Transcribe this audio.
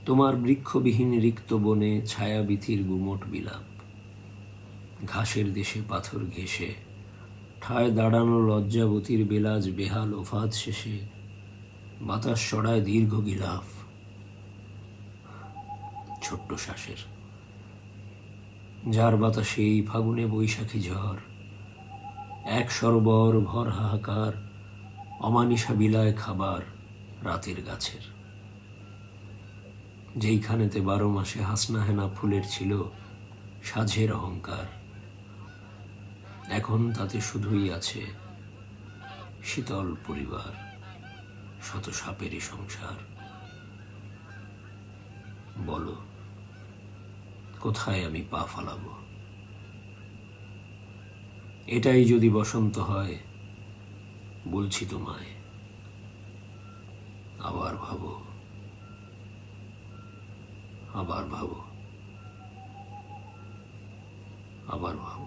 তোমার বৃক্ষবিহীন রিক্ত বনে ছায়াবিথির গুমট বিলাপ, ঘাসের দেশে পাথর ঘেঁষে ঠায় দাঁড়ানো লজ্জাবতীর বেলাজ বেহাল ওফাত শেষে বাতাস সরায় দীর্ঘ গিলাফ ছোট্ট শ্বাসের, যার বাতাসে এই ফাগুনে বৈশাখী ঝড়, এক সরবর ভর হাহাকার, অমানিসা বিলায় খাবার রাতের গাছের। যেইখানেতে 12 মাসে হাসনা হেনা ফুলের ছিল সাঝের অহংকার, এখন তাতে শুধুই আছে শীতল পরিবার, শত সাপেরই সংসার। বলো, কোথায় আমি পা ফালাবো? এটাই যদি বসন্ত হয়, বলছি তোমায়, আবার ভাবো, আবার ভাবো, আবার ভাবো।